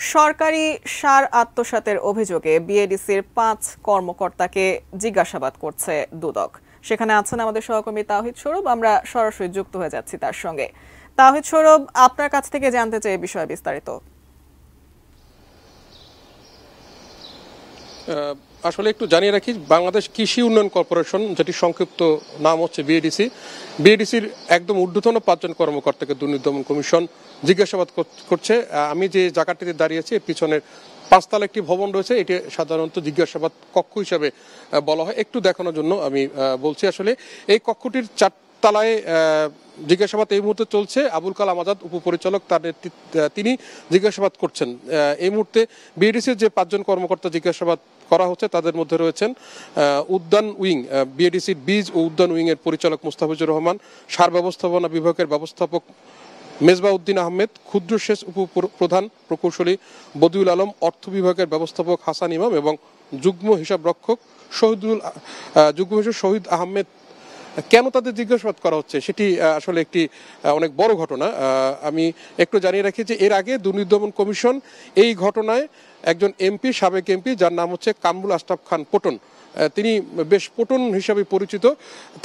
সরকারি সার আত্মসাতের অভিযোগে বিএডিসির ৫ কর্মকর্তাকে জিজ্ঞাসাবাদ করছে দুদক। সেখানে আছেন আমাদের সহকর্মী তাওহিদ সৌরভ। আমরা সরাসরি যুক্ত হয়ে যাচ্ছি তার সঙ্গে। তাওহিদ সৌরভ, আপনার কাছ থেকে জানতে চাই এই বিষয়ে বিস্তারিত। আসলে একটু জানিয়ে রাখি, বাংলাদেশ কৃষি উন্নয়ন কর্পোরেশন, যেটি সংক্ষিপ্ত নাম হচ্ছে বিএডিসির একদম ঊর্ধ্বতন ৫ জন কর্মকর্তাকে দুর্নীতি দমন কমিশন জিজ্ঞাসাবাদ করছে। আমি যে জায়গাটিতে দাঁড়িয়েছি এর পিছনের ৫ তলা একটি ভবন রয়েছে, এটি সাধারণত জিজ্ঞাসাবাদ কক্ষ হিসাবে বলা হয়। একটু দেখানোর জন্য আমি বলছি, আসলে এই কক্ষটির ৪ তলায় জিজ্ঞাসাবাদ এই মুহূর্তে চলছে। আবুল কালাম আজাদ উপপরিচালক, তিনি জিজ্ঞাসাবাদ করছেন। এই মুহূর্তে বিএডিসির যে ৫ জন কর্মকর্তা জিজ্ঞাসাবাদ করা হচ্ছে তাদের মধ্যে রয়েছেন উদ্যান উইং, বিএডিসির বীজ ও উদ্যান উইং এর পরিচালক মুস্তাফিজুর রহমান, সার ব্যবস্থাপনা বিভাগের ব্যবস্থাপক মেজবাউদ্দিন আহমেদ, ক্ষুদ্র সেচ উপপ্রধান প্রকৌশলী বদিউল আলম, অর্থ বিভাগের ব্যবস্থাপক হাসান ইমাম এবং যুগ্ম হিসাবরক্ষক শহীদ আহমেদ। কেন তাদের জিজ্ঞাসাবাদ করা হচ্ছে সেটি আসলে একটি অনেক বড় ঘটনা। আমি একটু জানিয়ে রাখি যে এর আগে দুর্নীতি দমন কমিশন এই ঘটনায় একজন সাবেক এমপি, যার নাম হচ্ছে কামরুল আশরাফ খান পটন, তিনি বেশ পটন হিসাবে পরিচিত,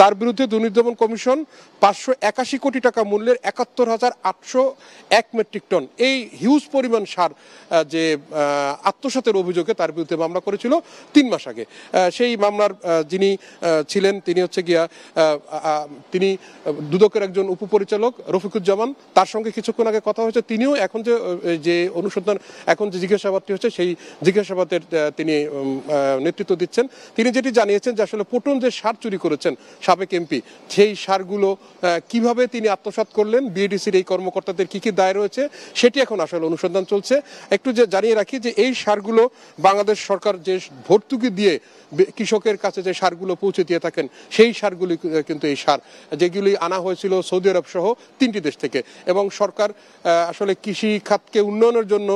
তার বিরুদ্ধে দুর্নীতি দমন কমিশন ৫৮১ কোটি টাকা মূল্যের ৭১,৮০১ মেট্রিক টন এই হিউজ পরিমাণ সার যে আত্মসাতের অভিযোগে তার বিরুদ্ধে মামলা করেছিল ৩ মাস আগে। সেই মামলার যিনি ছিলেন তিনি হচ্ছে তিনি দুদকের একজন উপপরিচালক রফিকুজ্জামান। তার সঙ্গে কিছুক্ষণ আগে কথা হয়েছে, তিনিও এখন যে অনুসন্ধান, এখন যে জিজ্ঞাসাবাদটি হচ্ছে সেই জিজ্ঞাসাবাদের তিনি নেতৃত্ব দিচ্ছেন। তিনি যেটি জানিয়েছেন যে আসলে পটন যে সার চুরি করেছেন সাবেক এমপি, সেই সারগুলো কিভাবে তিনি আত্মসাৎ করলেন, বিএডিসির এই কর্মকর্তাদের কি কি দায় রয়েছে সেটি এখন আসলে অনুসন্ধান চলছে। একটু যে জানিয়ে রাখি যে এই সারগুলো বাংলাদেশ সরকার যে ভর্তুকি দিয়ে কৃষকের কাছে যে সারগুলো পৌঁছে দিয়ে থাকেন, সেই সারগুলি কিন্তু এই সার যেগুলি আনা হয়েছিল সৌদি আরব সহ ৩টি দেশ থেকে। এবং সরকার আসলে কৃষি খাতকে উন্নয়নের জন্য,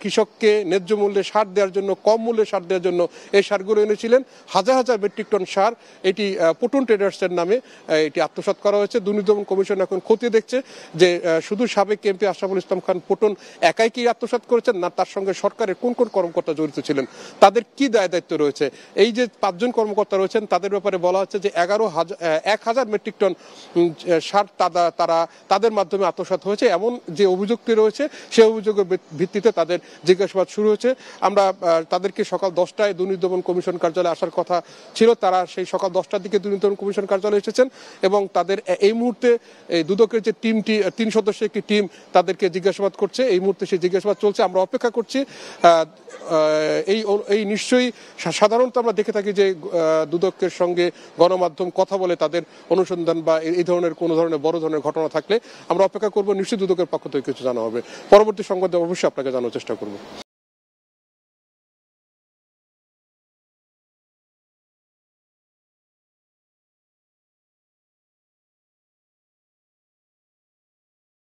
কৃষককে ন্যায্য মূল্যে সার দেওয়ার জন্য, কম মূল্যে সার দেওয়ার জন্য এই সারগুলো এনেছিলেন। হাজার হাজার মেট্রিক টন সার এটি পটন ট্রেডার্সের নামে এটি আত্মসাৎ করা হয়েছে। দুর্নীতি দমন কমিশন এখন খতিয়ে দেখছে যে শুধু সাবেক এমপি আশরাফুল ইসলাম খান পটন একাই কি আত্মসাৎ করেছেন, না তার সঙ্গে সরকারের কোন কোন কর্মকর্তা জড়িত ছিলেন, তাদের কি দায় দায়িত্ব রয়েছে। এই যে ৫ জন কর্মকর্তা রয়েছেন তাদের ব্যাপারে বলা হচ্ছে যে ১,০০০ মেট্রিক টন সার তাদের মাধ্যমে আত্মসাৎ হয়েছে, এমন যে অভিযোগটি রয়েছে সেই অভিযোগের ভিত্তিতে তাদের জিজ্ঞাসাবাদ শুরু হয়েছে। আমরা তাদেরকে সকাল ১০টায় দুর্নীতি দমন কমিশন কার্যালয়ে আসার কথা ছিল, তারা সেই সকাল ১০টার দিকে দুর্নীতি দমন কমিশন কার্যালয়ে এসেছেন এবং তাদের এই মুহূর্তে দুদকের যে টিমটি, ৩ সদস্যের একটি টিম তাদেরকে জিজ্ঞাসাবাদ করছে। এই মুহূর্তে সেই জিজ্ঞাসাবাদ চলছে, আমরা অপেক্ষা করছি। এই নিশ্চয়ই সাধারণত আমরা দেখে থাকি যে দুদকের সঙ্গে গণমাধ্যম কথা বলে তাদের অনুসন্ধান বা এই ধরনের কোনো ধরনের বড় ধরনের ঘটনা থাকলে আমরা অপেক্ষা করবো, নিশ্চয়ই দুদকের পক্ষ থেকে কিছু জানা হবে। পরবর্তী সংবাদে অবশ্যই আপনাকে জানার চেষ্টা করবো।